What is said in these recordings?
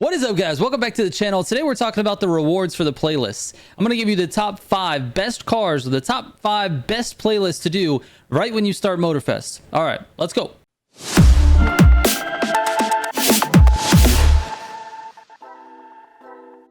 What is up, guys? Welcome back to the channel. Today we're talking about the rewards for the playlists. I'm going to give you the top 5 best cars or the top 5 best playlists to do right when you start Motorfest. All right, let's go.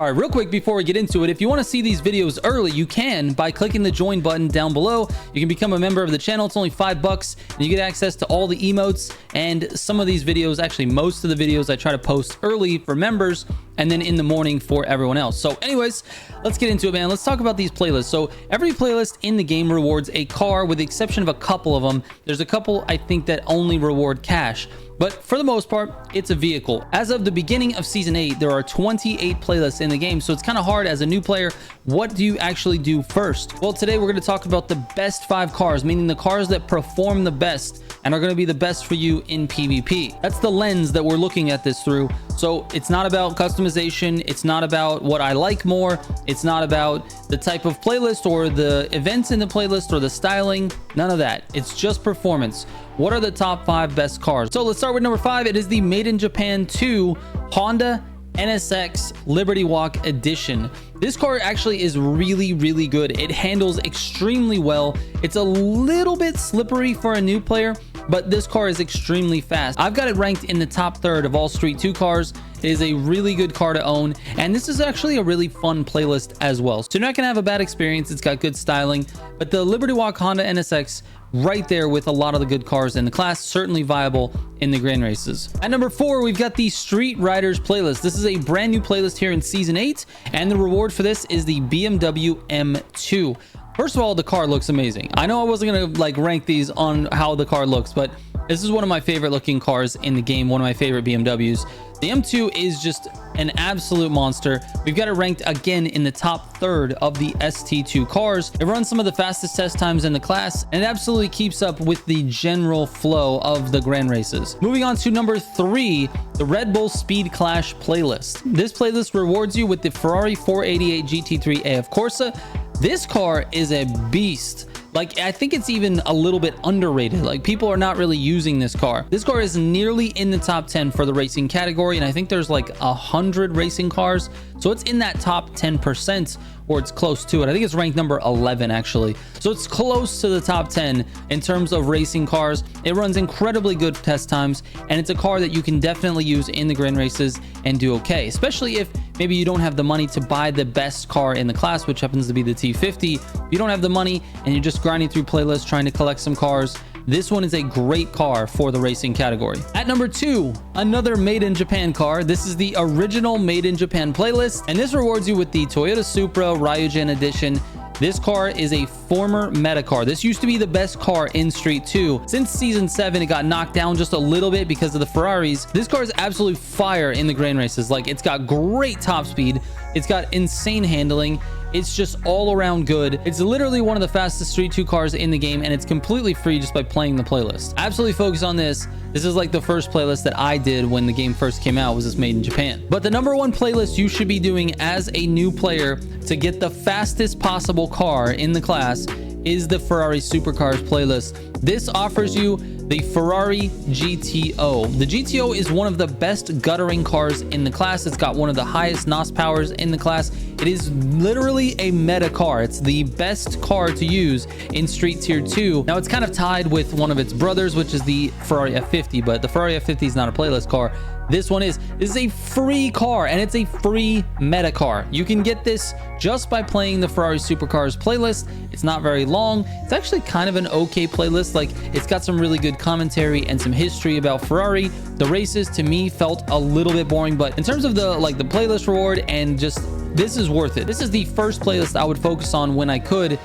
All right, real quick before we get into it, if you want to see these videos early, you can by clicking the join button down below. You can become a member of the channel. It's only $5 and you get access to all the emotes and some of these videos. Actually, most of the videos I try to post early for members and then in the morning for everyone else. So anyways, let's get into it, man. Let's talk about these playlists. So every playlist in the game rewards a car with the exception of a couple of them. There's a couple I think that only reward cash. But for the most part, it's a vehicle. As of the beginning of Season 8, there are 28 playlists in the game, so it's kind of hard as a new player. What do you actually do first? Well, today we're going to talk about the best 5 cars, meaning the cars that perform the best and are going to be the best for you in PvP. That's the lens that we're looking at this through. So it's not about customization. It's not about what I like more. It's not about the type of playlist or the events in the playlist or the styling. None of that. It's just performance. What are the top 5 best cars? So let's start with number 5. It is the Made in Japan 2 Honda NSX Liberty Walk Edition. This car actually is really good. It handles extremely well. It's a little bit slippery for a new player, but this car is extremely fast. I've got it ranked in the top third of all Street 2 cars. It is a really good car to own, and this is actually a really fun playlist as well. So you're not gonna have a bad experience. It's got good styling, but the Liberty Walk Honda NSX right there with a lot of the good cars in the class, certainly viable in the grand races. At number 4, we've got the Street Riders playlist. This is a brand new playlist here in Season 8, and the reward for this is the BMW M2. First of all, the car looks amazing. I know I wasn't gonna like rank these on how the car looks, but this is one of my favorite looking cars in the game, one of my favorite BMWs. The M2 is just an absolute monster. We've got it ranked again in the top third of the ST2 cars. It runs some of the fastest test times in the class, and it absolutely keeps up with the general flow of the grand races. Moving on to number 3, the Red Bull Speed Clash playlist. This playlist rewards you with the Ferrari 488 GT3 AF Corsa. This car is a beast. Like, I think it's even a little bit underrated. Like, people are not really using this car. This car is nearly in the top 10 for the racing category, and I think there's like 100 racing cars. So it's in that top 10%, or it's close to it. I think it's ranked number 11, actually. So it's close to the top 10 in terms of racing cars. It runs incredibly good test times, and it's a car that you can definitely use in the grand races and do okay, especially if maybe you don't have the money to buy the best car in the class, which happens to be the T50. If you don't have the money and you're just grinding through playlists trying to collect some cars, this one is a great car for the racing category. At number 2, another Made in Japan car. This is the original Made in Japan playlist, and this rewards you with the Toyota Supra Ryujin Edition. This car is a former meta car. This used to be the best car in Street 2. Since Season 7, it got knocked down just a little bit because of the Ferraris. This car is absolute fire in the grand races. Like, it's got great top speed. It's got insane handling. It's just all around good. It's literally one of the fastest Street 2 cars in the game, and it's completely free just by playing the playlist. Absolutely focus on this. This is like the first playlist that I did when the game first came out, was this Made in Japan. But the number 1 playlist you should be doing as a new player to get the fastest possible car in the class is the Ferrari Supercars playlist. This offers you the Ferrari GTO. The GTO is one of the best guttering cars in the class. It's got one of the highest NOS powers in the class. It is literally a meta car. It's the best car to use in Street Tier 2. Now, it's kind of tied with one of its brothers, which is the Ferrari F50, but the Ferrari F50 is not a playlist car. This one is. This is a free car, and it's a free meta car. You can get this just by playing the Ferrari Supercars playlist. It's not very long. It's actually kind of an okay playlist. Like, it's got some really good commentary and some history about Ferrari. The races to me felt a little bit boring, but in terms of the playlist reward and just, this is worth it. This is the first playlist I would focus on when I could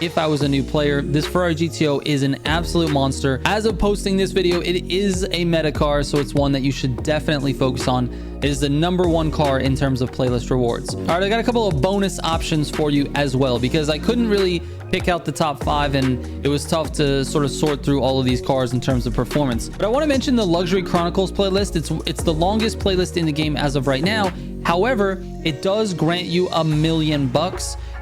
if I was a new player. This Ferrari GTO is an absolute monster. As of posting this video, it is a meta car, so it's one that you should definitely focus on. It is the number 1 car in terms of playlist rewards. All right, I got a couple of bonus options for you as well, because I couldn't really pick out the top 5 and it was tough to sort of sort through all of these cars in terms of performance. But I want to mention the Luxury Chronicles playlist. It's the longest playlist in the game as of right now. However, it does grant you $1 million.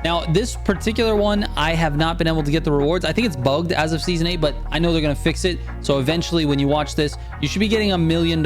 Now, this particular one, I have not been able to get the rewards. I think it's bugged as of Season 8, but I know they're going to fix it. So eventually, when you watch this, you should be getting $1 million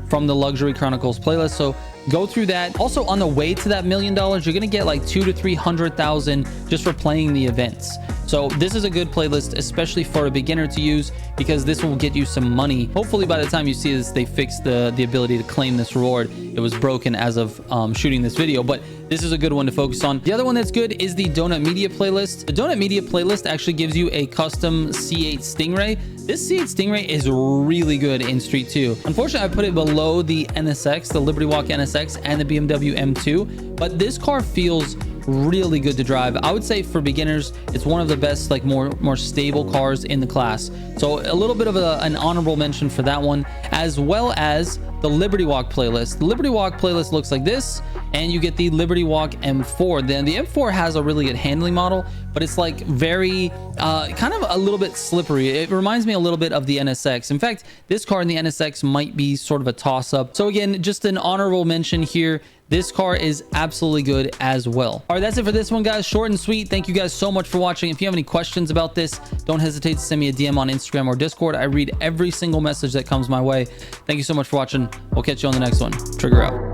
from the Luxury Chronicles playlist. So Go through that. Also, on the way to that $1 million, you're going to get like 200,000 to 300,000 just for playing the events. So this is a good playlist, especially for a beginner to use, because this will get you some money. Hopefully by the time you see this, they fixed the ability to claim this reward. It was broken as of shooting this video, but this is a good one to focus on. The other one that's good is the Donut Media playlist. The Donut Media playlist actually gives you a custom C8 Stingray. This C8 Stingray is really good in Street 2. Unfortunately, I put it below the NSX, the Liberty Walk NSX, and the BMW M2, but this car feels really good to drive. I would say for beginners, it's one of the best, like more stable cars in the class. So a little bit of an honorable mention for that one, as well as the Liberty Walk playlist. The Liberty Walk playlist looks like this, and you get the Liberty Walk M4. Then the M4 has a really good handling model, but it's like very kind of a little bit slippery. It reminds me a little bit of the NSX. In fact, this car in the NSX might be sort of a toss-up. So again, just an honorable mention here. This car is absolutely good as well. All right, that's it for this one, guys. Short and sweet. Thank you guys so much for watching. If you have any questions about this, don't hesitate to send me a DM on Instagram or Discord. I read every single message that comes my way. Thank you so much for watching. We'll catch you on the next one. Trigger out.